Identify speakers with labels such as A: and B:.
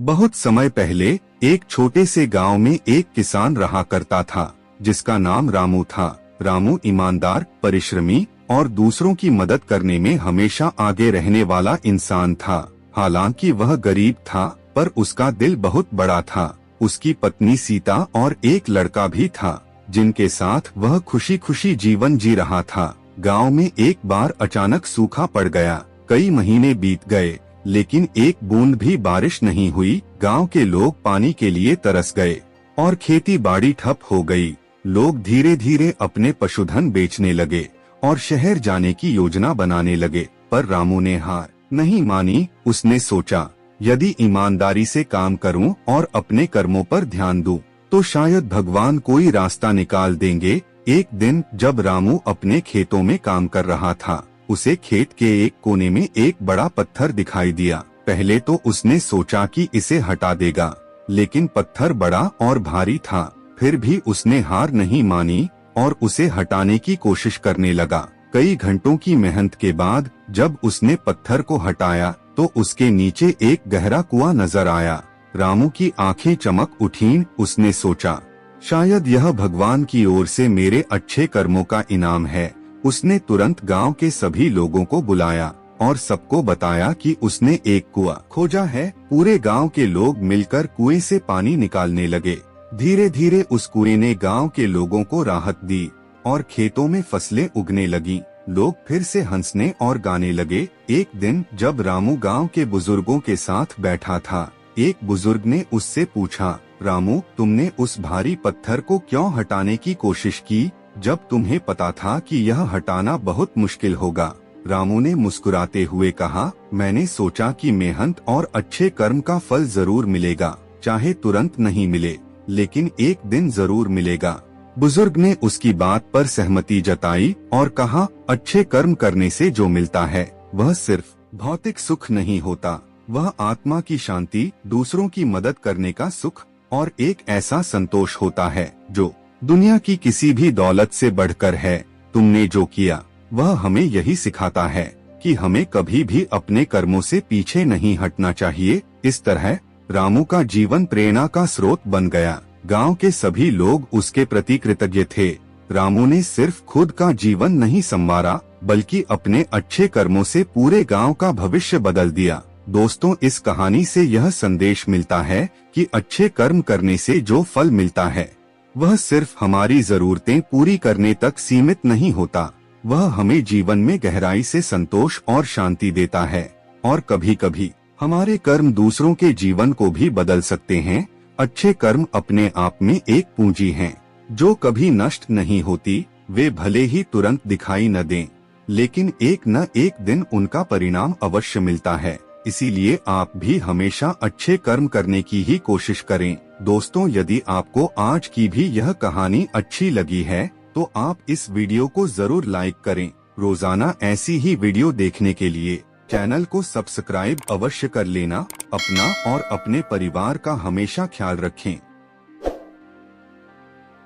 A: बहुत समय पहले एक छोटे से गांव में एक किसान रहा करता था जिसका नाम रामू था। रामू ईमानदार, परिश्रमी और दूसरों की मदद करने में हमेशा आगे रहने वाला इंसान था। हालांकि वह गरीब था, पर उसका दिल बहुत बड़ा था। उसकी पत्नी सीता और एक लड़का भी था, जिनके साथ वह खुशी खुशी जीवन जी रहा था। गांव में एक बार अचानक सूखा पड़ गया। कई महीने बीत गए, लेकिन एक बूंद भी बारिश नहीं हुई। गांव के लोग पानी के लिए तरस गए और खेती बाड़ी ठप हो गई। लोग धीरे धीरे अपने पशुधन बेचने लगे और शहर जाने की योजना बनाने लगे, पर रामू ने हार नहीं मानी। उसने सोचा, यदि ईमानदारी से काम करूं और अपने कर्मों पर ध्यान दूं, तो शायद भगवान कोई रास्ता निकाल देंगे। एक दिन जब रामू अपने खेतों में काम कर रहा था, उसे खेत के एक कोने में एक बड़ा पत्थर दिखाई दिया। पहले तो उसने सोचा कि इसे हटा देगा, लेकिन पत्थर बड़ा और भारी था। फिर भी उसने हार नहीं मानी और उसे हटाने की कोशिश करने लगा। कई घंटों की मेहनत के बाद जब उसने पत्थर को हटाया, तो उसके नीचे एक गहरा कुआं नजर आया। रामू की आंखें चमक उठीं। उसने सोचा, शायद यह भगवान की ओर से मेरे अच्छे कर्मों का इनाम है। उसने तुरंत गांव के सभी लोगों को बुलाया और सबको बताया कि उसने एक कुआं खोजा है। पूरे गांव के लोग मिलकर कुएं से पानी निकालने लगे। धीरे धीरे उस कुएं ने गांव के लोगों को राहत दी और खेतों में फसलें उगने लगीं। लोग फिर से हंसने और गाने लगे। एक दिन जब रामू गांव के बुजुर्गों के साथ बैठा था, एक बुजुर्ग ने उससे पूछा, रामू, तुमने उस भारी पत्थर को क्यों हटाने की कोशिश की, जब तुम्हें पता था कि यह हटाना बहुत मुश्किल होगा? रामू ने मुस्कुराते हुए कहा, मैंने सोचा कि मेहनत और अच्छे कर्म का फल जरूर मिलेगा, चाहे तुरंत नहीं मिले, लेकिन एक दिन जरूर मिलेगा। बुजुर्ग ने उसकी बात पर सहमति जताई और कहा, अच्छे कर्म करने से जो मिलता है वह सिर्फ भौतिक सुख नहीं होता, वह आत्मा की शांति, दूसरों की मदद करने का सुख और एक ऐसा संतोष होता है जो दुनिया की किसी भी दौलत से बढ़कर है। तुमने जो किया वह हमें यही सिखाता है कि हमें कभी भी अपने कर्मों से पीछे नहीं हटना चाहिए। इस तरह रामू का जीवन प्रेरणा का स्रोत बन गया। गांव के सभी लोग उसके प्रति कृतज्ञ थे। रामू ने सिर्फ खुद का जीवन नहीं संवारा, बल्कि अपने अच्छे कर्मों से पूरे गांव का भविष्य बदल दिया। दोस्तों, इस कहानी से यह संदेश मिलता है कि अच्छे कर्म करने से जो फल मिलता है वह सिर्फ हमारी जरूरतें पूरी करने तक सीमित नहीं होता, वह हमें जीवन में गहराई से संतोष और शांति देता है। और कभी कभी हमारे कर्म दूसरों के जीवन को भी बदल सकते हैं। अच्छे कर्म अपने आप में एक पूंजी हैं, जो कभी नष्ट नहीं होती। वे भले ही तुरंत दिखाई न दें, लेकिन एक न एक दिन उनका परिणाम अवश्य मिलता है। इसीलिए आप भी हमेशा अच्छे कर्म करने की ही कोशिश करें। दोस्तों, यदि आपको आज की भी यह कहानी अच्छी लगी है, तो आप इस वीडियो को जरूर लाइक करें। रोजाना ऐसी ही वीडियो देखने के लिए चैनल को सब्सक्राइब अवश्य कर लेना। अपना और अपने परिवार का हमेशा ख्याल रखें।